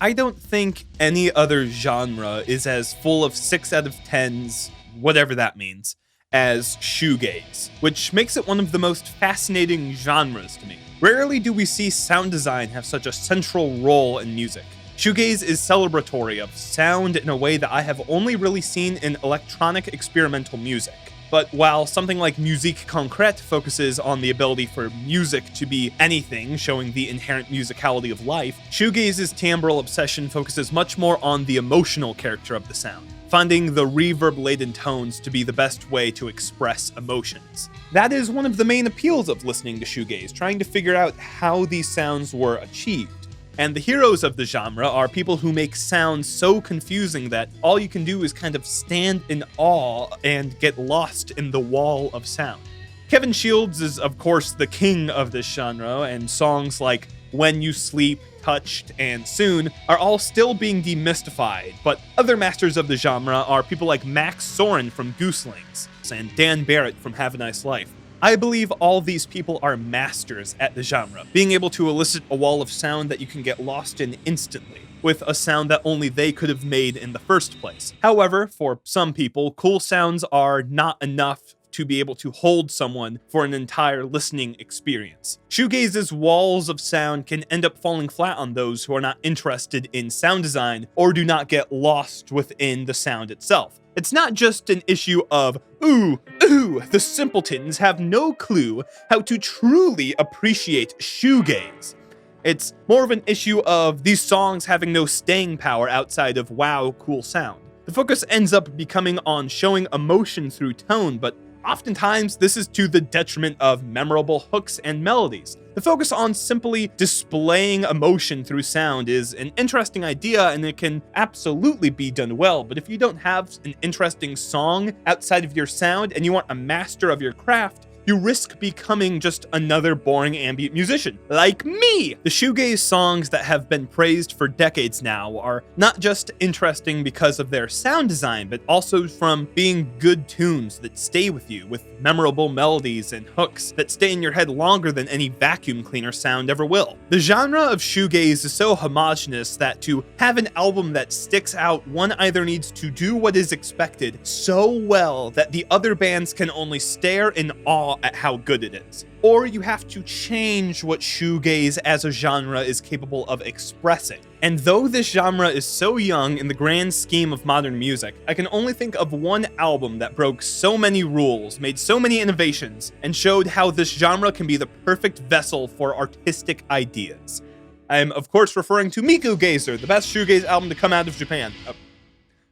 I don't think any other genre is as full of 6 out of 10s, whatever that means, as shoegaze, which makes it one of the most fascinating genres to me. Rarely do we see sound design have such a central role in music. Shoegaze is celebratory of sound in a way that I have only really seen in electronic experimental music. But while something like Musique Concrète focuses on the ability for music to be anything, showing the inherent musicality of life, Shoegaze's timbral obsession focuses much more on the emotional character of the sound, finding the reverb-laden tones to be the best way to express emotions. That is one of the main appeals of listening to shoegaze, trying to figure out how these sounds were achieved. And the heroes of the genre are people who make sounds so confusing that all you can do is kind of stand in awe and get lost in the wall of sound. Kevin Shields is, of course, the king of this genre, and songs like When You Sleep, Touched, and Soon are all still being demystified, but other masters of the genre are people like Max Soren from Gooselings and Dan Barrett from Have a Nice Life. I believe all these people are masters at the genre, being able to elicit a wall of sound that you can get lost in instantly, with a sound that only they could have made in the first place. However, for some people, cool sounds are not enough to be able to hold someone for an entire listening experience. Shoegaze's walls of sound can end up falling flat on those who are not interested in sound design or do not get lost within the sound itself. It's not just an issue of, ooh, the simpletons have no clue how to truly appreciate shoegaze. It's more of an issue of these songs having no staying power outside of wow, cool sound. The focus ends up becoming on showing emotion through tone, but oftentimes this is to the detriment of memorable hooks and melodies. The focus on simply displaying emotion through sound is an interesting idea, and it can absolutely be done well, but if you don't have an interesting song outside of your sound and you want a master of your craft, you risk becoming just another boring ambient musician, like me! The shoegaze songs that have been praised for decades now are not just interesting because of their sound design, but also from being good tunes that stay with you, with memorable melodies and hooks that stay in your head longer than any vacuum cleaner sound ever will. The genre of shoegaze is so homogeneous that to have an album that sticks out, one either needs to do what is expected so well that the other bands can only stare in awe at how good it is, or you have to change what shoegaze as a genre is capable of expressing. And though this genre is so young in the grand scheme of modern music, I can only think of one album that broke so many rules, made so many innovations, and showed how this genre can be the perfect vessel for artistic ideas. I am, of course, referring to Miku Gazer, the best shoegaze album to come out of Japan.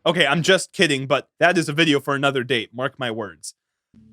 Okay, I'm just kidding, but that is a video for another date, mark my words.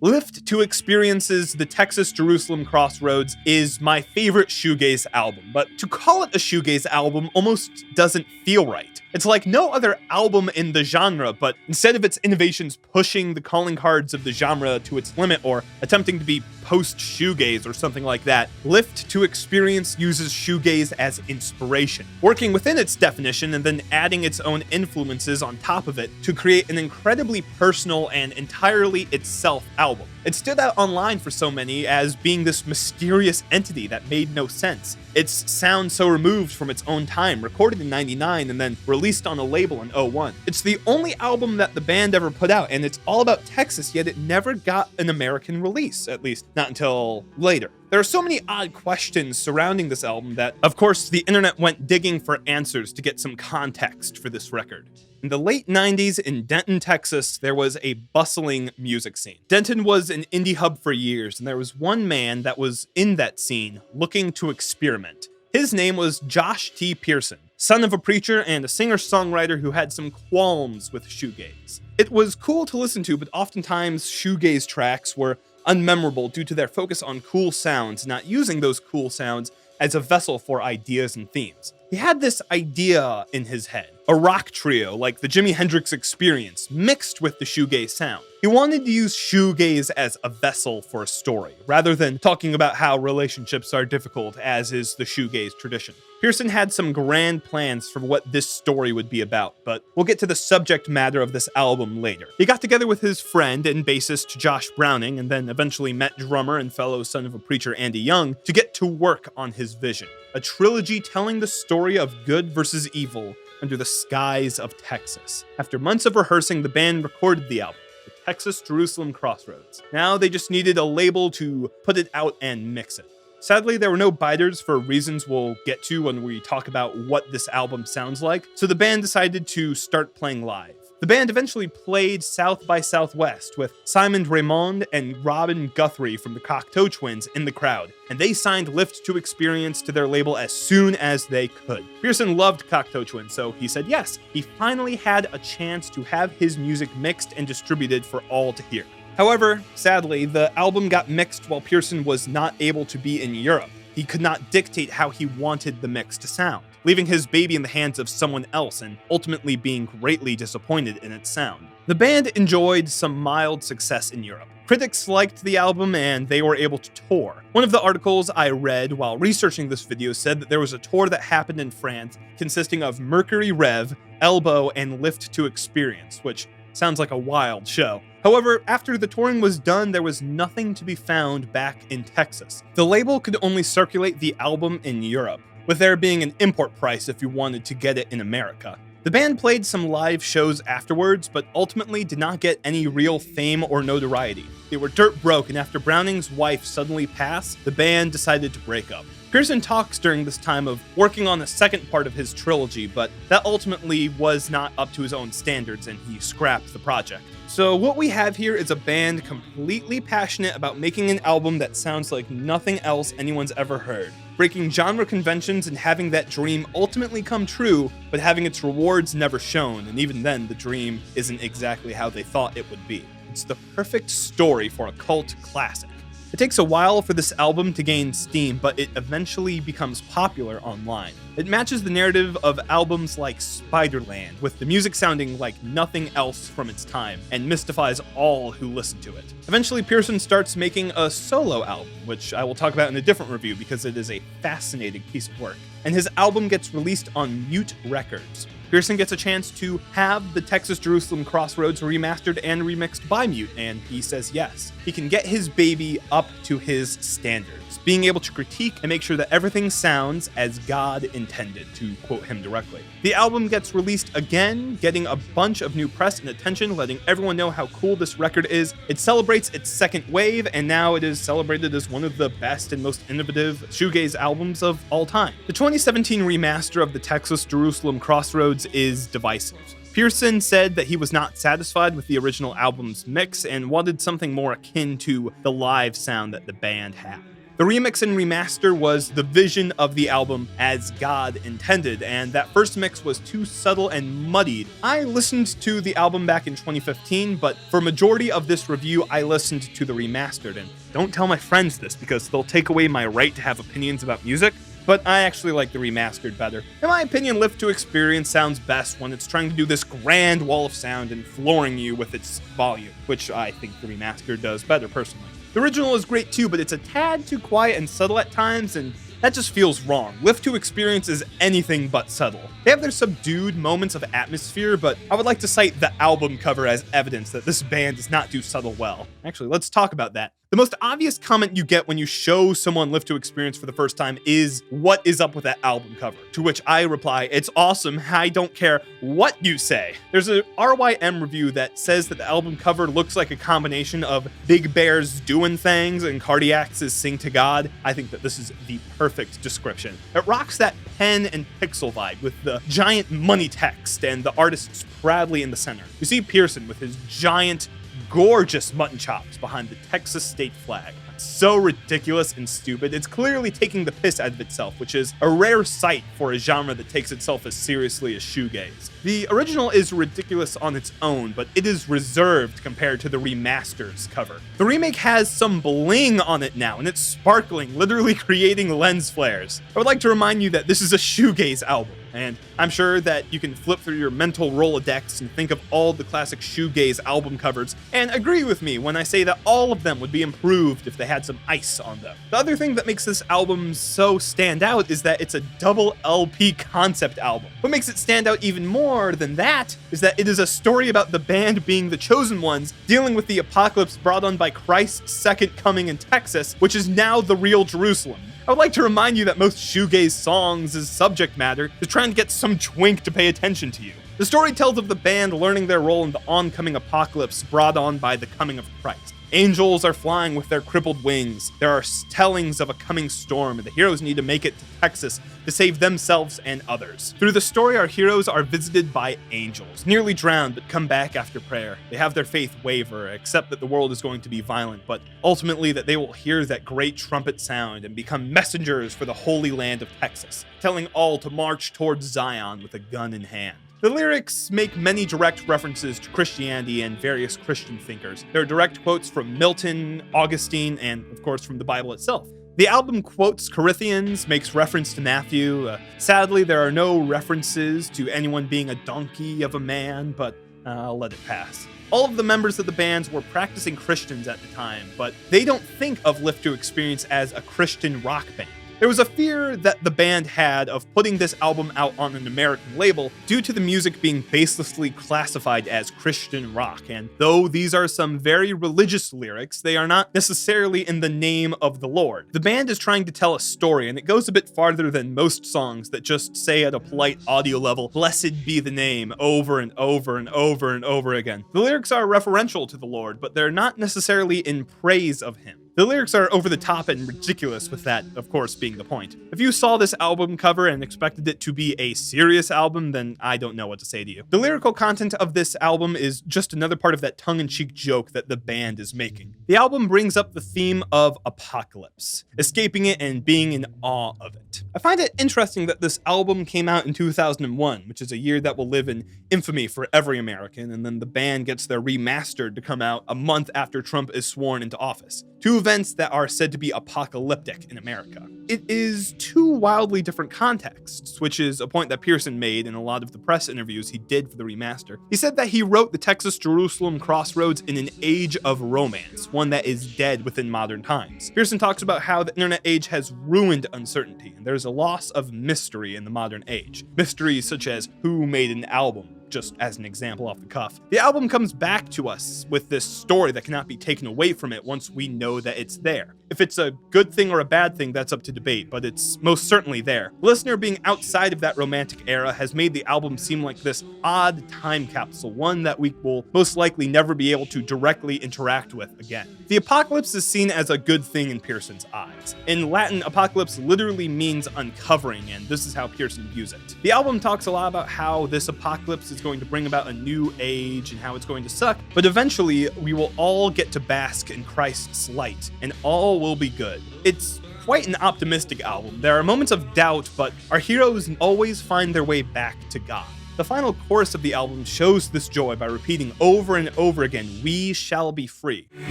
Lift to Experience's The Texas Jerusalem Crossroads is my favorite shoegaze album, but to call it a shoegaze album almost doesn't feel right. It's like no other album in the genre, but instead of its innovations pushing the calling cards of the genre to its limit or attempting to be post-shoegaze or something like that, Lift to Experience uses shoegaze as inspiration, working within its definition and then adding its own influences on top of it to create an incredibly personal and entirely itself album. It stood out online for so many as being this mysterious entity that made no sense. Its sound so removed from its own time, recorded in '99 and then released on a label in '01. It's the only album that the band ever put out, and it's all about Texas, yet it never got an American release, at least not until later. There are so many odd questions surrounding this album that, of course, the internet went digging for answers to get some context for this record. In the late 90s in Denton, Texas, there was a bustling music scene. Denton was an indie hub for years, and there was one man that was in that scene looking to experiment. His name was Josh T. Pearson, son of a preacher and a singer-songwriter who had some qualms with shoegaze. It was cool to listen to, but oftentimes shoegaze tracks were unmemorable due to their focus on cool sounds, not using those cool sounds as a vessel for ideas and themes. He had this idea in his head, a rock trio like the Jimi Hendrix Experience mixed with the shoegaze sound. He wanted to use shoegaze as a vessel for a story, rather than talking about how relationships are difficult, as is the shoegaze tradition. Pearson had some grand plans for what this story would be about, but we'll get to the subject matter of this album later. He got together with his friend and bassist Josh Browning, and then eventually met drummer and fellow son of a preacher Andy Young to get to work on his vision. A trilogy telling the story of good versus evil under the skies of Texas. After months of rehearsing, the band recorded the album, the Texas Jerusalem Crossroads. Now they just needed a label to put it out and mix it. Sadly, there were no biters for reasons we'll get to when we talk about what this album sounds like, so the band decided to start playing live. The band eventually played South by Southwest with Simon Raymond and Robin Guthrie from the Cocteau Twins in the crowd, and they signed Lift to Experience to their label as soon as they could. Pearson loved Cocteau Twins, so he said yes. He finally had a chance to have his music mixed and distributed for all to hear. However, sadly, the album got mixed while Pearson was not able to be in Europe. He could not dictate how he wanted the mix to sound, leaving his baby in the hands of someone else and ultimately being greatly disappointed in its sound. The band enjoyed some mild success in Europe. Critics liked the album and they were able to tour. One of the articles I read while researching this video said that there was a tour that happened in France consisting of Mercury Rev, Elbow, and Lift to Experience, which sounds like a wild show. However, after the touring was done, there was nothing to be found back in Texas. The label could only circulate the album in Europe, with there being an import price if you wanted to get it in America. The band played some live shows afterwards, but ultimately did not get any real fame or notoriety. They were dirt broke, and after Browning's wife suddenly passed, the band decided to break up. Pearson talks during this time of working on the second part of his trilogy, but that ultimately was not up to his own standards and he scrapped the project. So what we have here is a band completely passionate about making an album that sounds like nothing else anyone's ever heard, breaking genre conventions and having that dream ultimately come true, but having its rewards never shown, and even then the dream isn't exactly how they thought it would be. It's the perfect story for a cult classic. It takes a while for this album to gain steam, but it eventually becomes popular online. It matches the narrative of albums like Spiderland, with the music sounding like nothing else from its time, and mystifies all who listen to it. Eventually, Pearson starts making a solo album, which I will talk about in a different review because it is a fascinating piece of work, and his album gets released on Mute Records. Pearson gets a chance to have the Texas Jerusalem Crossroads remastered and remixed by Mute, and he says yes. He can get his baby up to his standards, being able to critique and make sure that everything sounds as God intended, to quote him directly. The album gets released again, getting a bunch of new press and attention, letting everyone know how cool this record is. It celebrates its second wave, and now it is celebrated as one of the best and most innovative shoegaze albums of all time. The 2017 remaster of the Texas Jerusalem Crossroads is divisive. Pearson said that he was not satisfied with the original album's mix and wanted something more akin to the live sound that the band had. The remix and remaster was the vision of the album as God intended, and that first mix was too subtle and muddied. I listened to the album back in 2015, but for majority of this review, I listened to the remastered, and don't tell my friends this because they'll take away my right to have opinions about music. But I actually like the remastered better. In my opinion, Lift to Experience sounds best when it's trying to do this grand wall of sound and flooring you with its volume, which I think the remastered does better personally. The original is great too, but it's a tad too quiet and subtle at times, and that just feels wrong. Lift to Experience is anything but subtle. They have their subdued moments of atmosphere, but I would like to cite the album cover as evidence that this band does not do subtle well. Actually, let's talk about that. The most obvious comment you get when you show someone Lift to Experience for the first time is, "What is up with that album cover?" To which I reply, "It's awesome, I don't care what you say." There's a RYM review that says that the album cover looks like a combination of Big Bear's Doing Things and Cardiac's Sing to God. I think that this is the perfect description. It rocks that pen and pixel vibe with the giant money text and the artists proudly in the center. You see Pearson with his giant, gorgeous mutton chops behind the Texas state flag. So ridiculous and stupid. It's clearly taking the piss out of itself, which is a rare sight for a genre that takes itself as seriously as shoegaze. The original is ridiculous on its own, but it is reserved compared to the remaster's cover. The remake has some bling on it now, and it's sparkling, literally creating lens flares. I would like to remind you that this is a shoegaze album, and I'm sure that you can flip through your mental Rolodex and think of all the classic Shoegaze album covers, and agree with me when I say that all of them would be improved if they had some ice on them. The other thing that makes this album so stand out is that it's a double LP concept album. What makes it stand out even more than that is that it is a story about the band being the chosen ones, dealing with the apocalypse brought on by Christ's second coming in Texas, which is now the real Jerusalem. I would like to remind you that most shoegaze songs' subject matter is trying to get some twink to pay attention to you. The story tells of the band learning their role in the oncoming apocalypse brought on by the coming of Christ. Angels are flying with their crippled wings. There are tellings of a coming storm, and the heroes need to make it to Texas to save themselves and others. Through the story, our heroes are visited by angels, nearly drowned but come back after prayer. They have their faith waver, accept that the world is going to be violent, but ultimately that they will hear that great trumpet sound and become messengers for the holy land of Texas, telling all to march towards Zion with a gun in hand. The lyrics make many direct references to Christianity and various Christian thinkers. There are direct quotes from Milton, Augustine, and of course from the Bible itself. The album quotes Corinthians, makes reference to Matthew. Sadly, there are no references to anyone being a donkey of a man, but I'll let it pass. All of the members of the bands were practicing Christians at the time, but they don't think of Lift to Experience as a Christian rock band. There was a fear that the band had of putting this album out on an American label due to the music being baselessly classified as Christian rock, and though these are some very religious lyrics, they are not necessarily in the name of the Lord. The band is trying to tell a story, and it goes a bit farther than most songs that just say at a polite audio level, "Blessed be the name," over and over and over and over again. The lyrics are referential to the Lord, but they're not necessarily in praise of him. The lyrics are over the top and ridiculous, with that, of course, being the point. If you saw this album cover and expected it to be a serious album, then I don't know what to say to you. The lyrical content of this album is just another part of that tongue-in-cheek joke that the band is making. The album brings up the theme of apocalypse, escaping it and being in awe of it. I find it interesting that this album came out in 2001, which is a year that will live in infamy for every American, and then the band gets their remastered to come out a month after Trump is sworn into office. Two events that are said to be apocalyptic in America. It is two wildly different contexts, which is a point that Pearson made in a lot of the press interviews he did for the remaster. He said that he wrote the Texas Jerusalem Crossroads in an age of romance, one that is dead within modern times. Pearson talks about how the internet age has ruined uncertainty, and there's a loss of mystery in the modern age. Mysteries such as who made an album, just as an example off the cuff. The album comes back to us with this story that cannot be taken away from it once we know that it's there. If it's a good thing or a bad thing, that's up to debate, but it's most certainly there. The listener being outside of that romantic era has made the album seem like this odd time capsule, one that we will most likely never be able to directly interact with again. The apocalypse is seen as a good thing in Pearson's eyes. In Latin, apocalypse literally means uncovering, and this is how Pearson views it. The album talks a lot about how this apocalypse is going to bring about a new age and how it's going to suck, but eventually we will all get to bask in Christ's light, and all will be good. It's quite an optimistic album. There are moments of doubt, but our heroes always find their way back to God. The final chorus of the album shows this joy by repeating over and over again, "We shall be free." We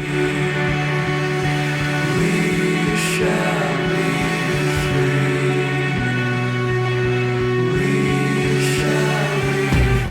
shall be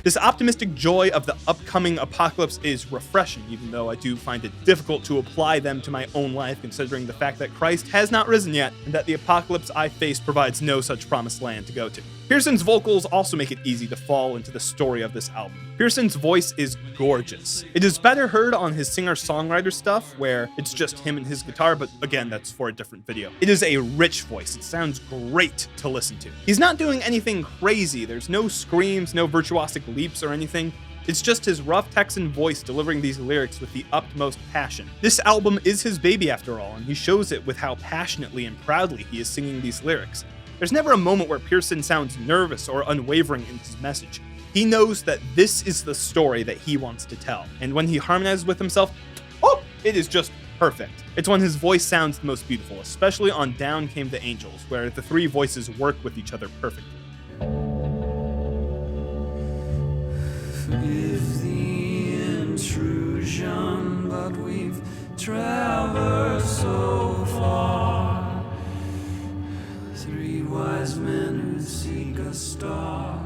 This optimistic joy of the upcoming apocalypse is refreshing, even though I do find it difficult to apply them to my own life, considering the fact that Christ has not risen yet, and that the apocalypse I face provides no such promised land to go to. Pearson's vocals also make it easy to fall into the story of this album. Pearson's voice is gorgeous. It is better heard on his singer-songwriter stuff, where it's just him and his guitar, but again, that's for a different video. It is a rich voice. It sounds great to listen to. He's not doing anything crazy. There's no screams, no virtuosic leaps or anything. It's just his rough Texan voice delivering these lyrics with the utmost passion. This album is his baby after all, and he shows it with how passionately and proudly he is singing these lyrics. There's never a moment where Pearson sounds nervous or unwavering in his message. He knows that this is the story that he wants to tell, and when he harmonizes with himself, it is just perfect. It's when his voice sounds the most beautiful, especially on Down Came the Angels, where the three voices work with each other perfectly. Forgive the intrusion, but we've traversed so far. Three wise men who seek us star.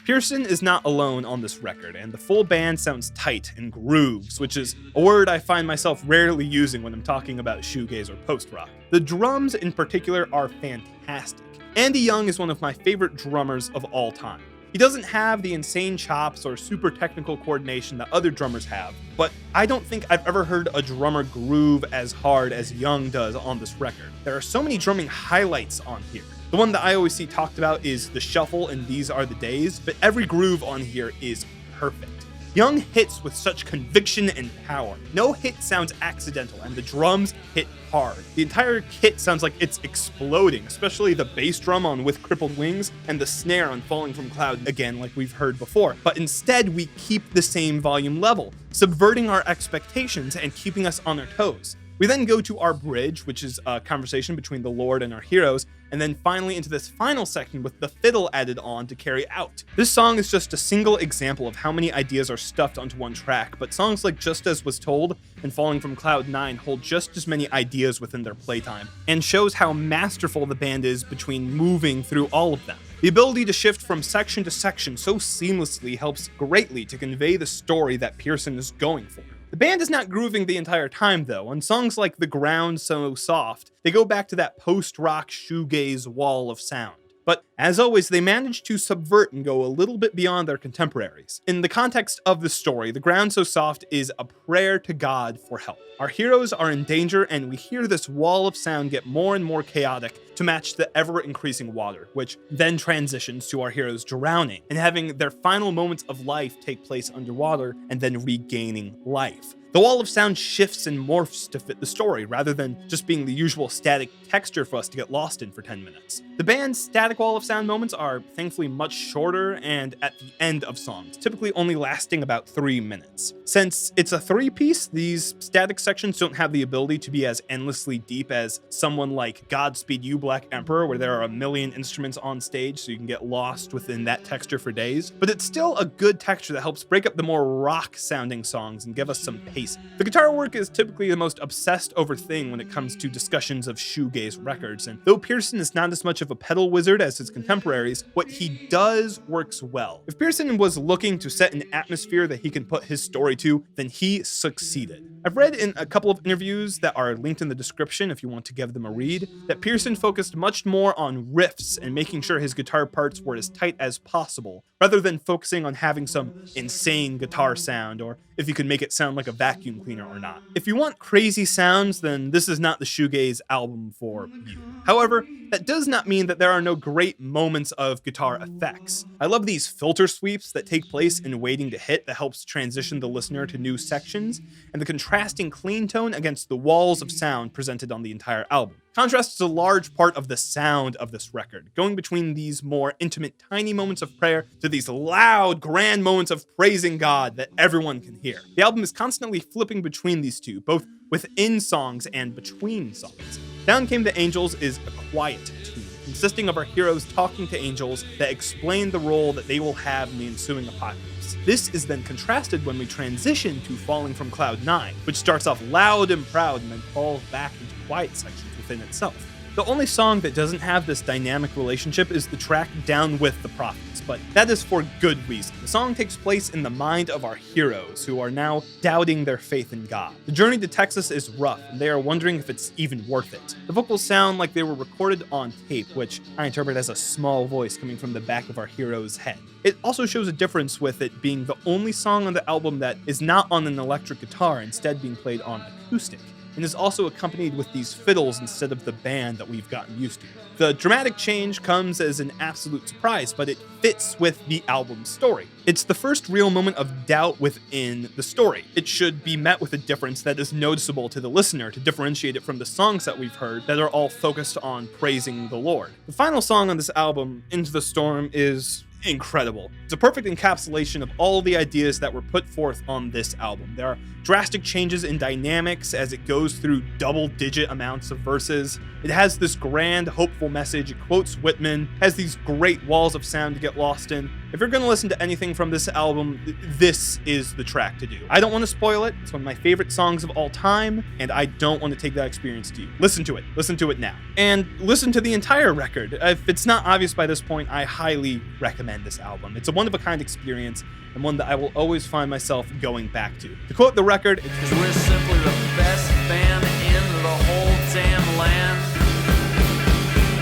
Pearson is not alone on this record, and the full band sounds tight and grooves, which is a word I find myself rarely using when I'm talking about shoegaze or post-rock. The drums in particular are fantastic. Andy Young is one of my favorite drummers of all time. He doesn't have the insane chops or super technical coordination that other drummers have, but I don't think I've ever heard a drummer groove as hard as Young does on this record. There are so many drumming highlights on here. The one that I always see talked about is the shuffle and These Are the Days, but every groove on here is perfect. Young hits with such conviction and power. No hit sounds accidental, and the drums hit hard. The entire kit sounds like it's exploding, especially the bass drum on With Crippled Wings and the snare on Falling from Cloud, again like we've heard before. But instead, we keep the same volume level, subverting our expectations and keeping us on our toes. We then go to our bridge, which is a conversation between the Lord and our heroes, and then finally into this final section with the fiddle added on to carry out. This song is just a single example of how many ideas are stuffed onto one track, but songs like Just As Was Told and Falling From Cloud 9 hold just as many ideas within their playtime, and shows how masterful the band is between moving through all of them. The ability to shift from section to section so seamlessly helps greatly to convey the story that Pearson is going for. The band is not grooving the entire time though. On songs like The Ground So Soft, they go back to that post-rock shoegaze wall of sound. But as always, they manage to subvert and go a little bit beyond their contemporaries. In the context of the story, The Ground So Soft is a prayer to God for help. Our heroes are in danger, and we hear this wall of sound get more and more chaotic to match the ever-increasing water, which then transitions to our heroes drowning and having their final moments of life take place underwater and then regaining life. The wall of sound shifts and morphs to fit the story, rather than just being the usual static texture for us to get lost in for 10 minutes. The band's static wall of sound moments are thankfully much shorter and at the end of songs, typically only lasting about 3 minutes. Since it's a 3-piece, these static sections don't have the ability to be as endlessly deep as someone like Godspeed You Black Emperor, where there are a million instruments on stage so you can get lost within that texture for days, but it's still a good texture that helps break up the more rock-sounding songs and give us some pace. The guitar work is typically the most obsessed over thing when it comes to discussions of shoegaze records, and though Pearson is not as much of a pedal wizard as his contemporaries, what he does works well. If Pearson was looking to set an atmosphere that he can put his story to, then he succeeded. I've read in a couple of interviews that are linked in the description if you want to give them a read, that Pearson focused much more on riffs and making sure his guitar parts were as tight as possible, rather than focusing on having some insane guitar sound, or if you could make it sound like a vacuum cleaner or not. If you want crazy sounds, then this is not the shoegaze album for you. However, that does not mean that there are no great moments of guitar effects. I love these filter sweeps that take place in Waiting to Hit that helps transition the listener to new sections, and the contrasting clean tone against the walls of sound presented on the entire album. Contrast is a large part of the sound of this record, going between these more intimate, tiny moments of prayer to these loud, grand moments of praising God that everyone can hear. The album is constantly flipping between these two, both within songs and between songs. Down Came the Angels is a quiet tune, consisting of our heroes talking to angels that explain the role that they will have in the ensuing apocalypse. This is then contrasted when we transition to Falling from Cloud 9, which starts off loud and proud and then falls back into quiet sections within itself. The only song that doesn't have this dynamic relationship is the track Down With the Prophets, but that is for good reason. The song takes place in the mind of our heroes, who are now doubting their faith in God. The journey to Texas is rough, and they are wondering if it's even worth it. The vocals sound like they were recorded on tape, which I interpret as a small voice coming from the back of our hero's head. It also shows a difference with it being the only song on the album that is not on an electric guitar, instead being played on acoustic, and is also accompanied with these fiddles instead of the band that we've gotten used to. The dramatic change comes as an absolute surprise, but it fits with the album's story. It's the first real moment of doubt within the story. It should be met with a difference that is noticeable to the listener to differentiate it from the songs that we've heard that are all focused on praising the Lord. The final song on this album, Into the Storm, is incredible. It's a perfect encapsulation of all the ideas that were put forth on this album. There are drastic changes in dynamics as it goes through double-digit amounts of verses. It has this grand, hopeful message. It quotes Whitman, has these great walls of sound to get lost in. If you're gonna listen to anything from this album, this is the track to do. I don't want to spoil it. It's one of my favorite songs of all time, and I don't want to take that experience to you. Listen to it. Listen to it now. And listen to the entire record. If it's not obvious by this point, I highly recommend this album. It's a one-of-a-kind experience, and one that I will always find myself going back to. To quote the record, "'Cause we're simply the best band in the whole damn land,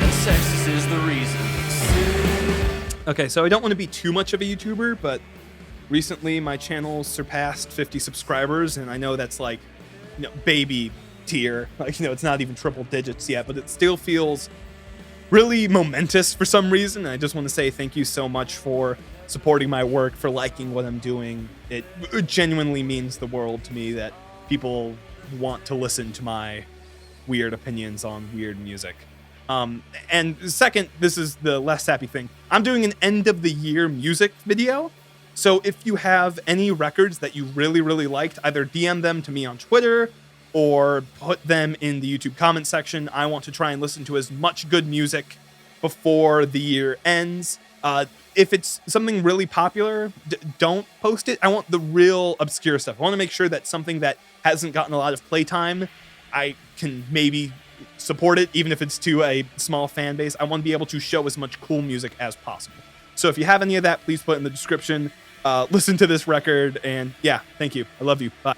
and Texas is the reason." Okay, so I don't want to be too much of a YouTuber, but recently my channel surpassed 50 subscribers, and I know that's like, baby tier. Like, it's not even triple digits yet, but it still feels really momentous for some reason. And I just want to say thank you so much for supporting my work, for liking what I'm doing. It genuinely means the world to me that people want to listen to my weird opinions on weird music. And second, this is the less happy thing. I'm doing an end of the year music video. So if you have any records that you really, really liked, either DM them to me on Twitter or put them in the YouTube comment section. I want to try and listen to as much good music before the year ends. If it's something really popular, don't post it. I want the real obscure stuff. I want to make sure that something that hasn't gotten a lot of playtime, I can maybe support it, even if it's to a small fan base. I want to be able to show as much cool music as possible. So if you have any of that, please put it in the description. Listen to this record, and yeah, thank you. I love you. Bye.